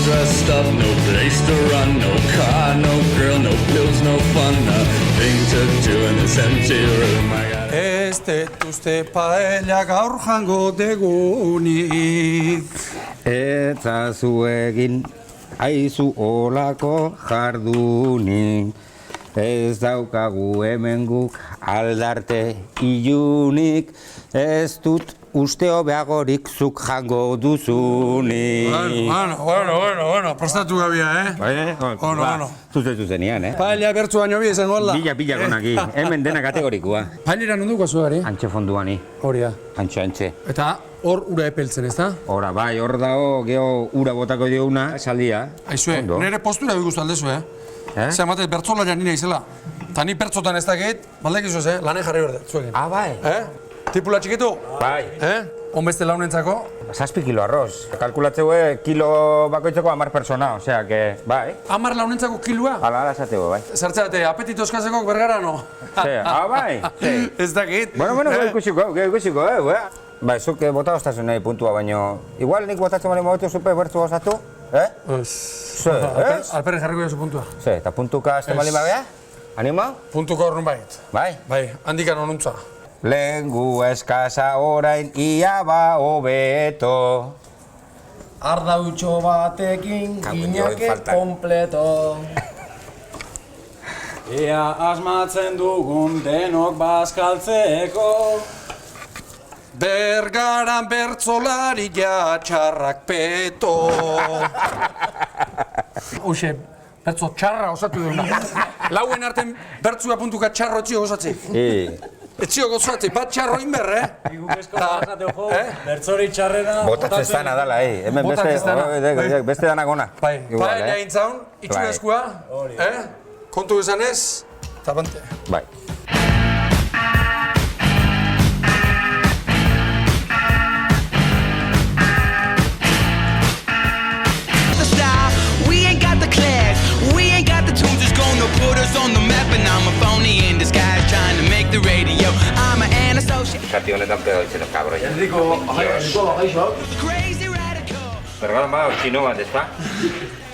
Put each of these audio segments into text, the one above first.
dressed up, no place to run, no car, no girl, no pills, no fun, nothing to do in this empty room. Ez detuzte paella gaur jango degunik. Eta zuegin aizu olako jardunik. Ez daukagu hemen guk aldarte ilunik. Ez dut uste hobeagorik zuk jango duzunik. Bueno, prestatu gabia, Bueno. Zuzenian, Paella bertzu baino bi izango alda. Bila konaki, hemen dena kategorikoa. Paellera nonduko zuari? Antxe fonduani. Hori da. Antxe. Eta hor ura epeltzen, ez da? Hora, bai, hor dago, geho ura botako dioguna, esaldia. Aizue, nire postura bigustu aldezu, Zer ematez, bertzola janina izela. Ta ni pertzotan ez dakit, baldek izuz, lanen jarri berde, zuekin. Bai. Tipula txikitu? Bai. Onbeste launentzako? 7 kilo arroz. Kalkulatzeue kilo bakoitzeko 10 persona, osea, que, bai. 10 launentzako kilua? Ala esatego, bai. Zertzate, apetito eskazeko bergara, no? Bai. Ez dakit. Bueno, gero ikusiko, Bai, zuk bota ostazun nahi puntua, baino... Igual nik botatzen bali momentu zupe bertzu osatu, Alperri jarriko jazu puntua. Eta puntuka azten bali mabea? Anima? Puntuka hor nun bait. Bai, handikan honuntza. Lengu eskaza orain ia ba hobeto. Ardautxo batekin ginake kompleto. Ea asmatzen dugun denok bazkaltzeko. Bergaran bertzolari txarrak peto. Hoxe, bertzo txarra osatu duna. Lauen arten bertzua puntuka txarro etxio osatzi. Etxio gozatzi, bat txarro inber, Iguk eskola basateo jo, bertzori txarrena... Botatzen dana dala, Hemen beste danak ona. Bai, paella intzaun, itxurezkoa, kontu izanez, tapante. Bai. Zati honetan pedo ditzen ez kabro. Enrico, gaixo. Bergalan bada chino bat, ezta?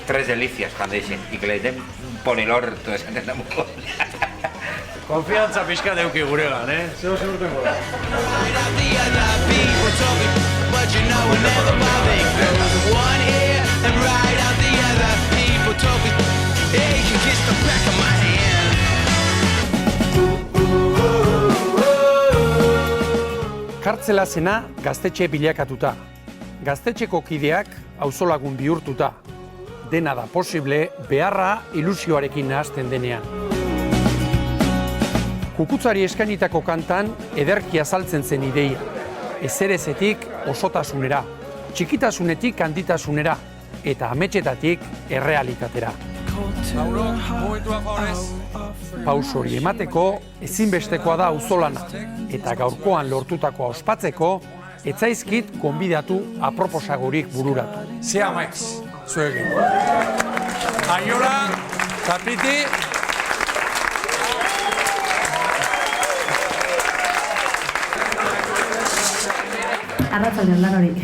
3 delicias jandeixen, y que le den pon el orto esan ez damuko. Konfiantza pixka deuki guregan, Zeo urtengo da. Kartzela zena gaztetxe bilakatuta. Gaztetxeko kideak auzolagun bihurtuta. Dena da posible beharra ilusioarekin nahasten denean. Kukutzari eskainitako kantan ederki azaltzen zen ideia. Ezerezetik osotasunera, txikitasunetik handitasunera eta ametsetatik errealitatera. Paus hori emateko ezinbestekoa da auzolana eta gaurkoan lortutakoa ospatzeko etzaizkit konbidatu aproposagorik bururatu. Zea maiz, zuegin. Ainola, Zapiti. Arratzaldeon lan hori.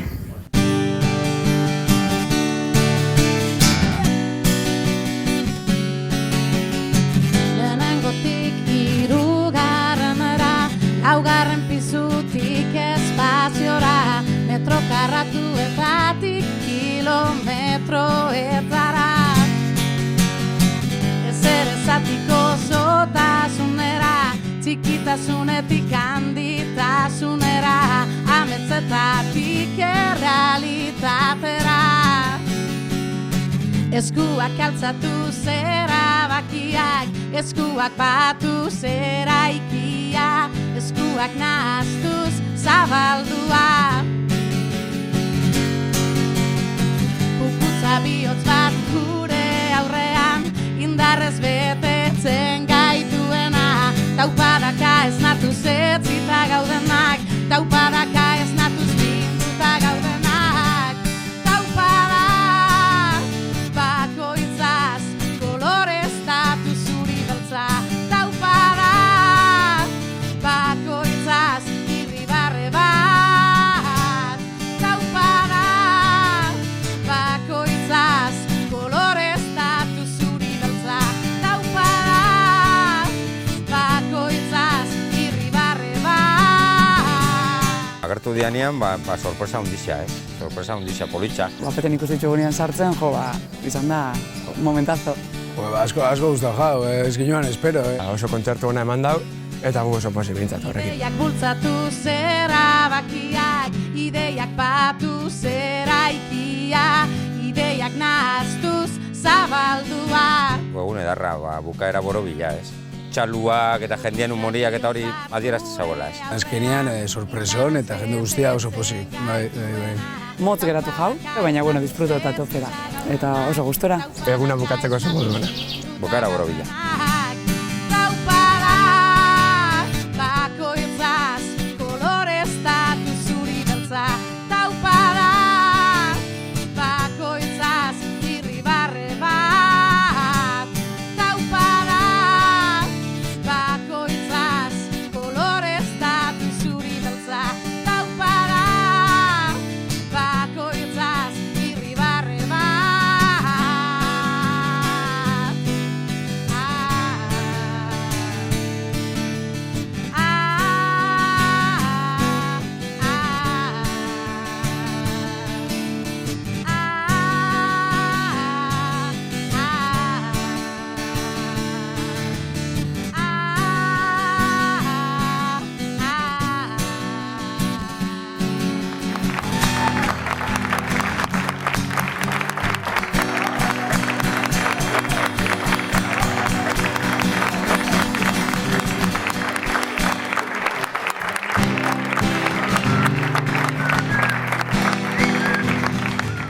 Laugarren pizutik espaziora, metro karratuetatik kilometroetara. Ezerezatiko zotasunera, txikitasunetik handitasunera, ametzetatik errealitatera. Eskuak altzatu zera bakiak, eskuak batu zera ikia, eskuak nahaztuz zabaldua. Puputza bihotz bat gure aurrean, indarrez betetzen gaituena. Taupadaka ez natuz etzita gaudenak, taupadaka ez natuz binduta gaudenak. Bakoitzaz sartu dianean, sorpresa hundixia, sorpresa hundixia, politxa. Bapeten ikusi txugunean sartzen, izan da momentazo. Asko guztau jau, ez ginoan espero. Oso kontzertu hona eman dau, eta gu oso posibilitzat horrekin. Ideiak bultzatu zera bakiak, ideiak batu zera ikia, ideiak nahaztuz zabaldua. Egun edarra, bukaera borobila, txaluak eta jendean humoriak eta hori adierazte zagoela, Azkenean sorpreson eta jende guztia oso pozik, bai. Motz geratu jau, baina disfruto eta topera. Eta oso gustora. Eguna bukatzeko oso moduena. Bukaera borobila.